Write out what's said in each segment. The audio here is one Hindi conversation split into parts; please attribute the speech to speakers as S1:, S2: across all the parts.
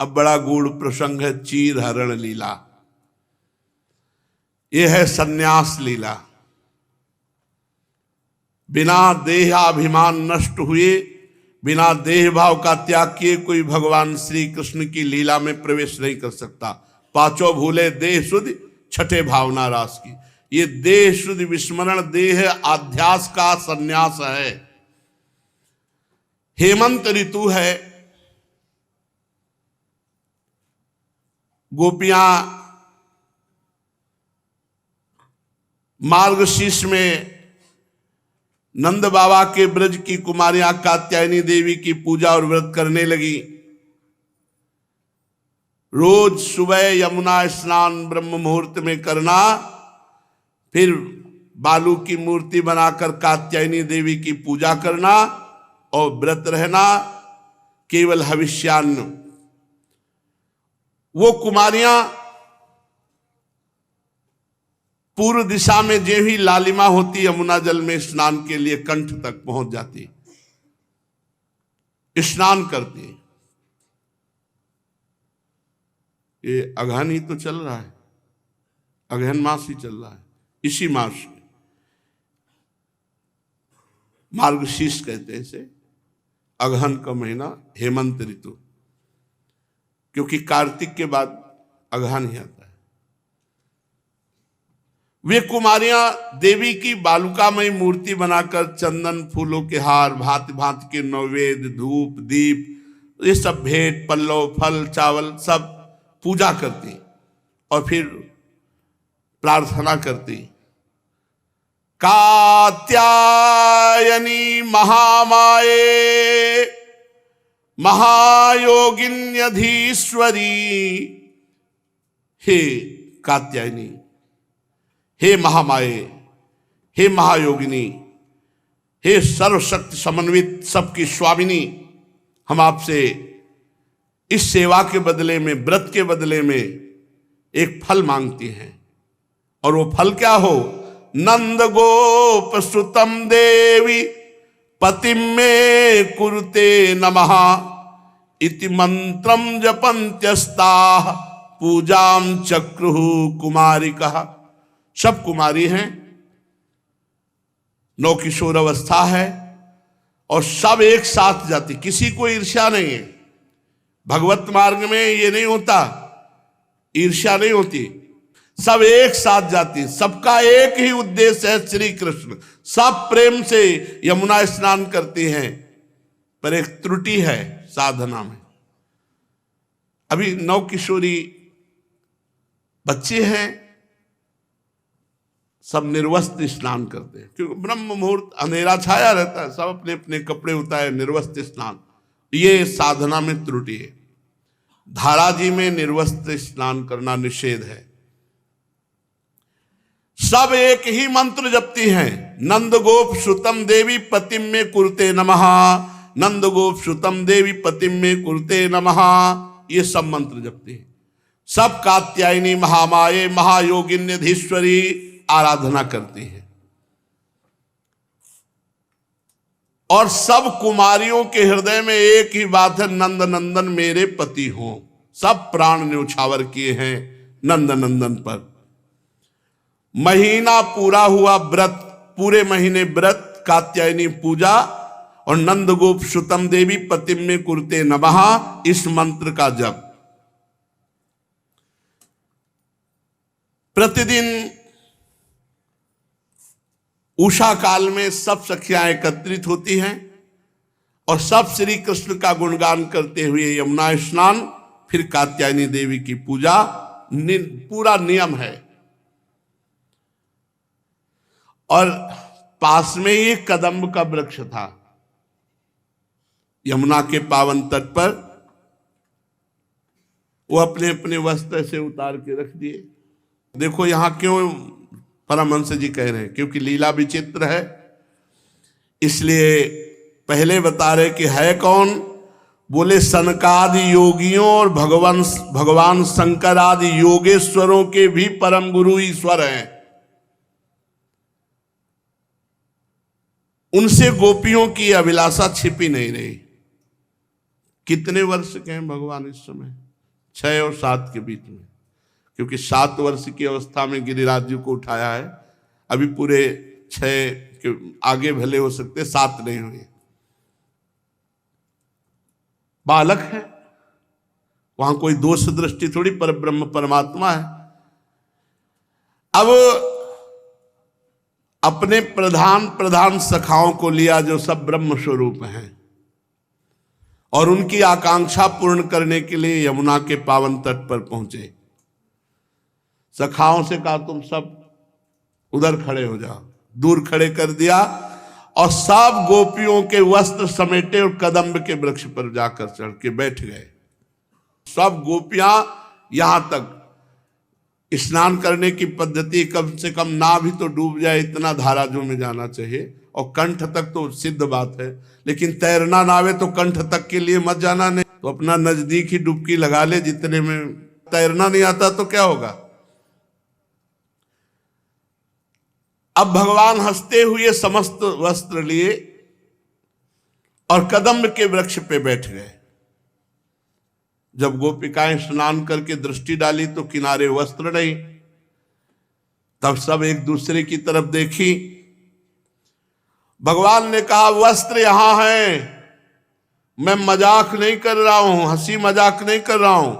S1: अब बड़ा गूढ़ प्रसंग है चीर हरण लीला। यह है सन्यास लीला। बिना देहाभिमान नष्ट हुए, बिना देह भाव का त्याग किए कोई भगवान श्री कृष्ण की लीला में प्रवेश नहीं कर सकता। पांचों भूले देह शुद्धि, छठे भावना रास की। ये देह शुद्धि विस्मरण, देह अध्यास का सन्यास है। हेमंत ऋतु है, गोपियां मार्गशीर्ष में नंद बाबा के ब्रज की कुमारियां कात्यायनी देवी की पूजा और व्रत करने लगी। रोज सुबह यमुना स्नान ब्रह्म मुहूर्त में करना, फिर बालू की मूर्ति बनाकर कात्यायनी देवी की पूजा करना और व्रत रहना, केवल हविष्यान्न। वो कुमारियां पूर्व दिशा में जो ही लालिमा होती यमुना जल में स्नान के लिए कंठ तक पहुंच जाती, स्नान करती। ये अगहन ही तो चल रहा है, अगहन मास ही चल रहा है। इसी मास में मार्गशीर्ष कहते हैं इसे, अगहन का महीना, हेमंत ऋतु, क्योंकि कार्तिक के बाद अगहन ही आता है। वे कुमारियां देवी की बालुकामयी मूर्ति बनाकर चंदन फूलों के हार, भांति भांति के नैवेद्य, धूप, दीप, ये सब भेंट, पल्लव, फल, चावल सब पूजा करती और फिर प्रार्थना करती। कात्यायनी महामाये महायोगिन्यधीश्वरी, हे कात्यायनी, हे महामाये, हे महायोगिनी, हे सर्वशक्ति समन्वित सबकी स्वामिनी, हम आपसे इस सेवा के बदले में, व्रत के बदले में एक फल मांगती हैं। और वो फल क्या हो? नंद गोप सुतम देवी पतिम में कुरुते नमः इति मंत्रम जपन्त्यस्ताः पूजाम चक्रुः कुमारिकः। सब कुमारी हैं, नौ किशोर अवस्था है और सब एक साथ जाती, किसी को ईर्ष्या नहीं है। भगवत मार्ग में ये नहीं होता, ईर्ष्या नहीं होती, सब एक साथ जाती, सबका एक ही उद्देश्य है श्री कृष्ण। सब प्रेम से यमुना स्नान करती हैं, पर एक त्रुटि है साधना में। अभी 9 किशोरी बच्चे हैं, सब निर्वस्त्र स्नान करते हैं, क्योंकि ब्रह्म मुहूर्त अंधेरा छाया रहता है, सब अपने अपने कपड़े उतारे निर्वस्त्र स्नान। ये साधना में त्रुटि है। धारा जी में निर्वस्त्र स्नान करना निषेध है। सब एक ही मंत्र जपती हैं, नंद गोप सुतम देवी पतिम में कुरुते नमः, नंद गोप सुतम देवी पतिम में कुरुते नमः, ये सब मंत्र जपती हैं। सब कात्यायनी महामाये महायोगिन्यधीश्वरी आराधना करती हैं। और सब कुमारियों के हृदय में एक ही बात है, नंद नंदन मेरे पति हो। सब प्राण न्यौछावर किए हैं नंद नंदन पर। महीना पूरा हुआ व्रत, पूरे महीने व्रत, कात्यायनी पूजा और नंद गोप सुतम देवी पतिम में कुरुते नमः, इस मंत्र का जप प्रतिदिन उषा काल में सब सखियां एकत्रित होती हैं और सब श्री कृष्ण का गुणगान करते हुए यमुना स्नान, फिर कात्यायनी देवी की पूजा, पूरा नियम है। और पास में ही कदम्ब का वृक्ष था, यमुना के पावन तट पर। वो अपने अपने वस्त्र से उतार के रख दिए। देखो यहां क्यों परमहंस जी कह रहे हैं, क्योंकि लीला विचित्र है, इसलिए पहले बता रहे कि है कौन। बोले सनकादि योगियों और भगवान शंकर आदि योगेश्वरों के भी परम गुरु ईश्वर हैं। उनसे गोपियों की अभिलाषा छिपी नहीं रही। कितने वर्ष के हैं भगवान इस समय? 6 और 7 के बीच में, क्योंकि 7 वर्ष की अवस्था में गिरिराज जी को उठाया है। अभी पूरे 6 के आगे भले हो सकते, 7 नहीं हुए। बालक है, वहां कोई दोष दृष्टि थोड़ी, पर ब्रह्म परमात्मा है। अब अपने प्रधान सखाओं को लिया जो सब ब्रह्म स्वरूप हैं, और उनकी आकांक्षा पूर्ण करने के लिए यमुना के पावन तट पर पहुंचे। सखाओं से कहा तुम सब उधर खड़े हो जाओ, दूर खड़े कर दिया, और सब गोपियों के वस्त्र समेटे और कदम्ब के वृक्ष पर जाकर चढ़ के बैठ गए। सब गोपियां यहां तक स्नान करने की पद्धति, कम से कम ना भी तो डूब जाए इतना धाराजों में जाना चाहिए, और कंठ तक तो सिद्ध बात है, लेकिन तैरना ना आवे तो कंठ तक के लिए मत जाना। नहीं तो अपना नजदीक ही डुबकी लगा ले, जितने में तैरना नहीं आता तो क्या होगा। अब भगवान हंसते हुए समस्त वस्त्र लिए और कदम्ब के वृक्ष पे बैठ गए। जब गोपिकाएं स्नान करके दृष्टि डाली तो किनारे वस्त्र नहीं, तब सब एक दूसरे की तरफ देखी। भगवान ने कहा वस्त्र यहां हैं, मैं मजाक नहीं कर रहा हूं, हंसी मजाक नहीं कर रहा हूं।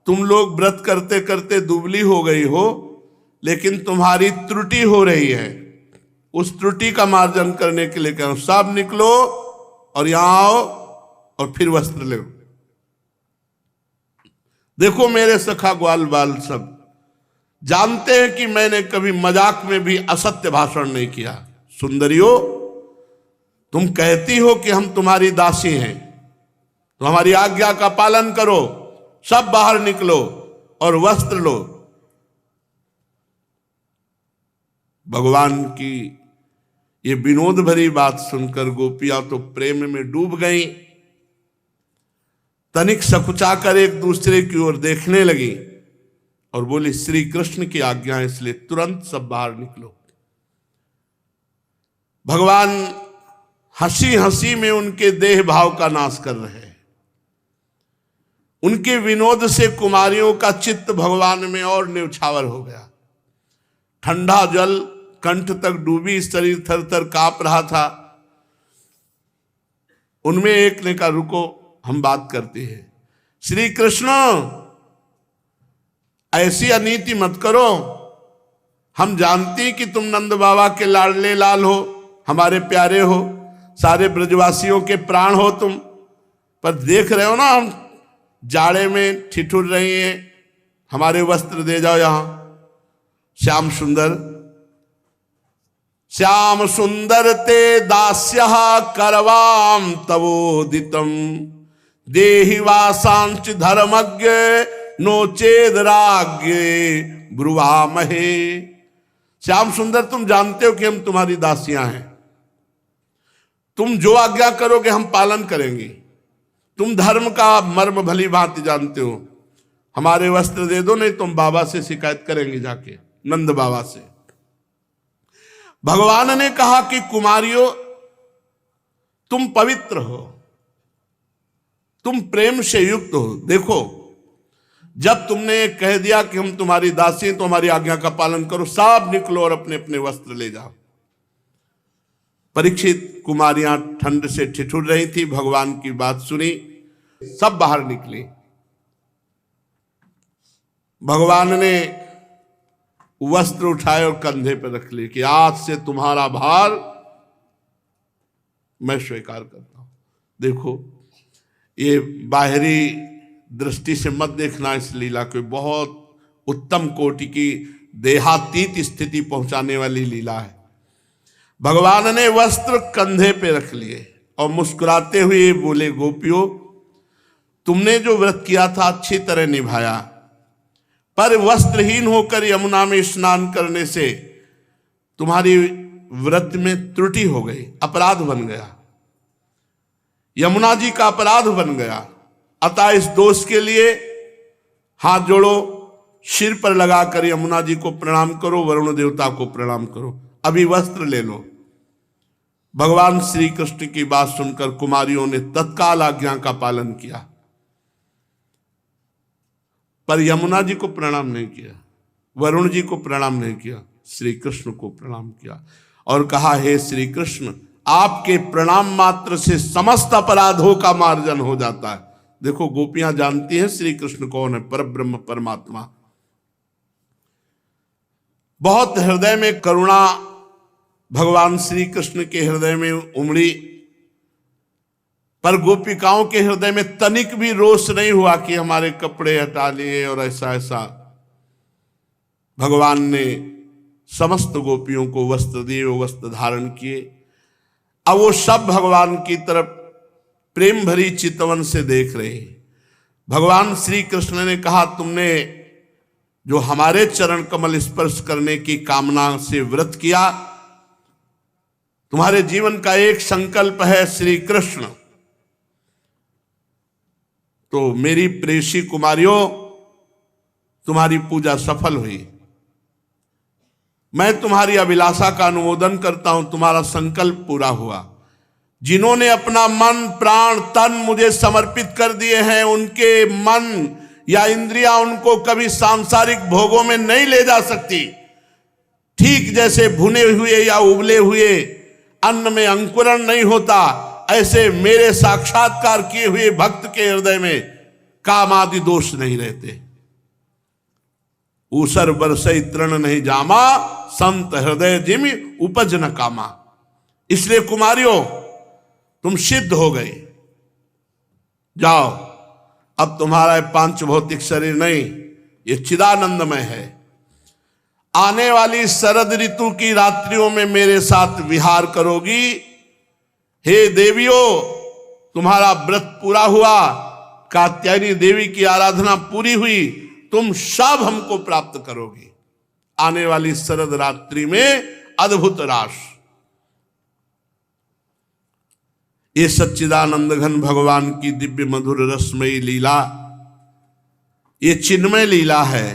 S1: तुम लोग व्रत करते करते दुबली हो गई हो, लेकिन तुम्हारी त्रुटि हो रही है। उस त्रुटि का मार्जन करने के लिए कह रहा हूं, सब निकलो और यहां आओ और फिर वस्त्र लो। देखो मेरे सखा ग्वाल बाल सब जानते हैं कि मैंने कभी मजाक में भी असत्य भाषण नहीं किया। सुंदरियों, तुम कहती हो कि हम तुम्हारी दासी हैं, तो हमारी आज्ञा का पालन करो, सब बाहर निकलो और वस्त्र लो। भगवान की ये विनोद भरी बात सुनकर गोपियां तो प्रेम में डूब गईं। तनिक सकुचाकर एक दूसरे की ओर देखने लगी और बोली श्री कृष्ण की आज्ञा है, इसलिए तुरंत सब बाहर निकलो। भगवान हंसी हंसी में उनके देह भाव का नाश कर रहे हैं। उनके विनोद से कुमारियों का चित्त भगवान में और न्यौछावर हो गया। ठंडा जल कंठ तक डूबी, शरीर थर थर कांप रहा था। उनमें एक ने कहा रुको, हम बात करते हैं। श्री कृष्ण, ऐसी अनीति मत करो। हम जानती कि तुम नंद बाबा के लाडले लाल हो, हमारे प्यारे हो, सारे ब्रजवासियों के प्राण हो तुम, पर देख रहे हो ना हम जाड़े में ठिठुर रही हैं, हमारे वस्त्र दे जाओ। यहां श्याम सुंदर, श्याम सुंदर ते दास्यः करवाम तवोदितम देहि वासांच धर्मज्ञ नो चेद राज्ञ ब्रुवामहे। श्याम सुंदर, तुम जानते हो कि हम तुम्हारी दासियां हैं, तुम जो आज्ञा करोगे हम पालन करेंगे। तुम धर्म का मर्म भली भांति जानते हो, हमारे वस्त्र दे दो, नहीं तुम बाबा से शिकायत करेंगे जाके, नंद बाबा से। भगवान ने कहा कि कुमारियों, तुम पवित्र हो, तुम प्रेम से युक्त हो। देखो, जब तुमने कह दिया कि हम तुम्हारी दासी हैं तो हमारी आज्ञा का पालन करो, सब निकलो और अपने अपने वस्त्र ले जाओ। परीक्षित कुमारियां ठंड से ठिठुर रही थी, भगवान की बात सुनी, सब बाहर निकली। भगवान ने वस्त्र उठाए और कंधे पर रख लिए कि आज से तुम्हारा भार मैं स्वीकार करता हूं। देखो, ये बाहरी दृष्टि से मत देखना इस लीला को, बहुत उत्तम कोटि की देहातीत स्थिति पहुंचाने वाली लीला है। भगवान ने वस्त्र कंधे पे रख लिए और मुस्कुराते हुए बोले, गोपियों, तुमने जो व्रत किया था अच्छी तरह निभाया, पर वस्त्रहीन होकर यमुना में स्नान करने से तुम्हारी व्रत में त्रुटि हो गई, अपराध बन गया, यमुना जी का अपराध बन गया। अतः इस दोष के लिए हाथ जोड़ो, सिर पर लगाकर यमुना जी को प्रणाम करो, वरुण देवता को प्रणाम करो, अभी वस्त्र ले लो। भगवान श्री कृष्ण की बात सुनकर कुमारियों ने तत्काल आज्ञा का पालन किया। पर यमुना जी को प्रणाम नहीं किया, वरुण जी को प्रणाम नहीं किया, श्री कृष्ण को प्रणाम किया और कहा, हे श्री कृष्ण, आपके प्रणाम मात्र से समस्त अपराधों का मार्जन हो जाता है। देखो गोपियां जानती हैं श्री कृष्ण कौन है, परब्रह्म परमात्मा। बहुत हृदय में करुणा भगवान श्री कृष्ण के हृदय में उमड़ी, पर गोपिकाओं के हृदय में तनिक भी रोष नहीं हुआ कि हमारे कपड़े हटा लिए और ऐसा ऐसा। भगवान ने समस्त गोपियों को वस्त्र दिए, वो वस्त्र धारण किए। अब वो सब भगवान की तरफ प्रेम भरी चितवन से देख रहे हैं। भगवान श्री कृष्ण ने कहा, तुमने जो हमारे चरण कमल स्पर्श करने की कामना से व्रत किया, तुम्हारे जीवन का एक संकल्प है श्री कृष्ण, तो मेरी प्रेसी कुमारियों, तुम्हारी पूजा सफल हुई। मैं तुम्हारी अभिलाषा का अनुमोदन करता हूं, तुम्हारा संकल्प पूरा हुआ। जिन्होंने अपना मन प्राण तन मुझे समर्पित कर दिए हैं, उनके मन या इंद्रियां उनको कभी सांसारिक भोगों में नहीं ले जा सकती। ठीक जैसे भुने हुए या उबले हुए अन्न में अंकुरण नहीं होता, ऐसे मेरे साक्षात्कार किए हुए भक्त के हृदय में काम आदि दोष नहीं रहते। ऊसर बरसई तृण नहीं जामा, संत हृदय जिमि उपज न कामा। इसलिए कुमारियों, तुम सिद्ध हो गए, जाओ, अब तुम्हारा पांच भौतिक शरीर नहीं, ये चिदानंदमय है। आने वाली शरद ऋतु की रात्रियों में मेरे साथ विहार करोगी। हे देवियों, तुम्हारा व्रत पूरा हुआ, कात्यायनी देवी की आराधना पूरी हुई, तुम सब हमको प्राप्त करोगी आने वाली शरद रात्रि में अद्भुत रास। ये सच्चिदानंद घन भगवान की दिव्य मधुर रसमयी लीला, ये चिन्मय लीला है।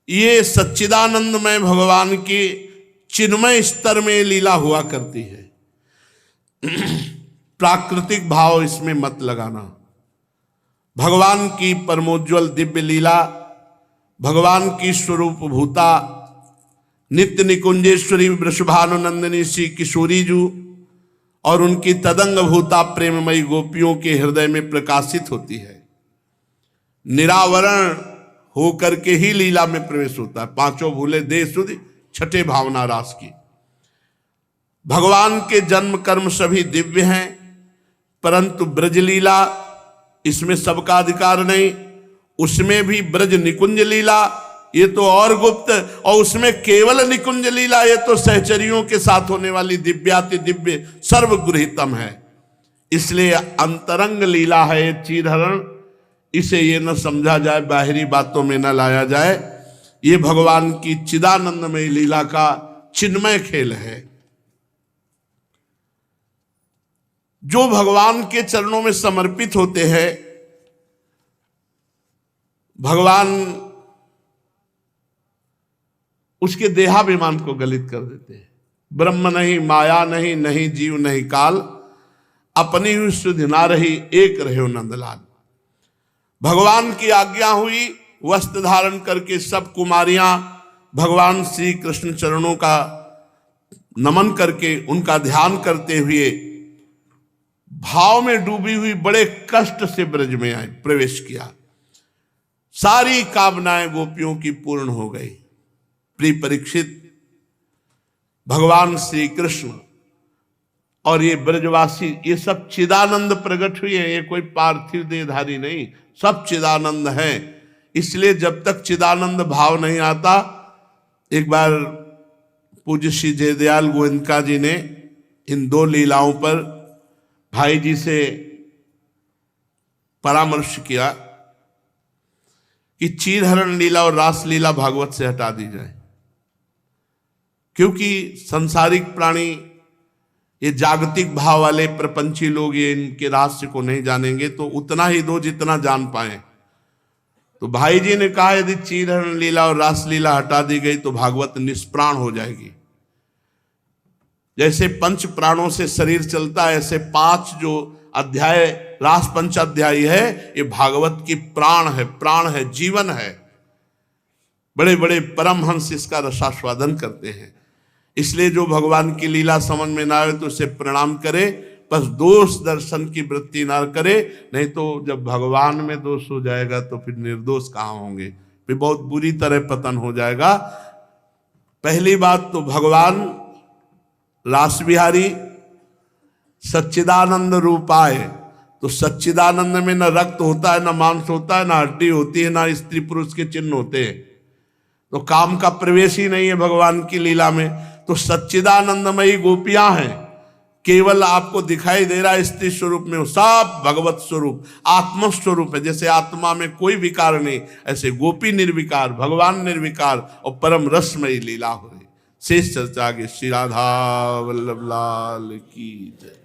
S1: ये सच्चिदानंदमय भगवान की चिन्मय स्तर में लीला हुआ करती है। प्राकृतिक भाव इसमें मत लगाना। भगवान की परमोज्वल दिव्य लीला, भगवान की स्वरूप भूता नित्य निकुंजेश्वरी वृषभानुनंदिनी श्री किशोरी जू और उनकी तदंग भूता प्रेममयी गोपियों के हृदय में प्रकाशित होती है। निरावरण होकर के ही लीला में प्रवेश होता है। पांचों भूले देह सुधि, छठे भावना रास की। भगवान के जन्म कर्म सभी दिव्य हैं, परंतु ब्रज लीला, इसमें सबका अधिकार नहीं। उसमें भी ब्रज निकुंज लीला, ये तो और गुप्त, और उसमें केवल निकुंज लीला, ये तो सहचरियों के साथ होने वाली दिव्याति दिव्य सर्वगृहितम है। इसलिए अंतरंग लीला है ये चीरहरण। इसे ये न समझा जाए, बाहरी बातों में न लाया जाए। ये भगवान की चिदानंदमय लीला का चिन्मय खेल है। जो भगवान के चरणों में समर्पित होते हैं, भगवान उसके देहाभिमान को गलित कर देते हैं। ब्रह्म नहीं, माया नहीं, नहीं जीव नहीं काल, अपनी हुई सुधि ना रही, एक रहे नंदलाल। भगवान की आज्ञा हुई, वस्त्र धारण करके सब कुमारियां भगवान श्री कृष्ण चरणों का नमन करके उनका ध्यान करते हुए भाव में डूबी हुई बड़े कष्ट से ब्रज में आए, प्रवेश किया। सारी कामनाएं गोपियों की पूर्ण हो गई। प्रिय परीक्षित, भगवान श्री कृष्ण और ये ब्रजवासी, ये सब चिदानंद प्रकट हुए हैं। ये कोई पार्थिव देहधारी नहीं, सब चिदानंद है। इसलिए जब तक चिदानंद भाव नहीं आता, एक बार पूज्य श्री जयदयाल गोविंदका जी ने इन दो लीलाओं पर भाई जी से परामर्श किया कि चीरहरण लीला और रास लीला भागवत से हटा दी जाए, क्योंकि संसारिक प्राणी, ये जागतिक भाव वाले प्रपंची लोग ये इनके रहस्य को नहीं जानेंगे, तो उतना ही दो जितना जान पाए। तो भाई जी ने कहा, यदि चीरहरण लीला और रास लीला हटा दी गई तो भागवत निष्प्राण हो जाएगी। जैसे पंच प्राणों से शरीर चलता है, ऐसे पांच जो अध्याय रास पंचाध्यायी है, ये भागवत की प्राण है, जीवन है। बड़े बड़े परमहंस इसका रसास्वादन करते हैं। इसलिए जो भगवान की लीला समझ में ना आए तो उसे प्रणाम करे, बस दोष दर्शन की वृत्ति ना करे, नहीं तो जब भगवान में दोष हो जाएगा तो फिर निर्दोष कहाँ होंगे, फिर बहुत बुरी तरह पतन हो जाएगा। पहली बात तो भगवान रास बिहारी सच्चिदानंद रूपाय, तो सच्चिदानंद में न रक्त होता है, न मांस होता है, न हड्डी होती है, न स्त्री पुरुष के चिन्ह होते हैं, तो काम का प्रवेश ही नहीं है भगवान की लीला में। तो सच्चिदानंदमयी गोपियां हैं, केवल आपको दिखाई दे रहा है स्त्री स्वरूप में, सब भगवत स्वरूप आत्म स्वरूप है। जैसे आत्मा में कोई विकार नहीं, ऐसे गोपी निर्विकार, भगवान निर्विकार और परम रसमयी लीला हो रही। शेष चर्चा आगे। श्री राधा वल्लभ लाल की जय।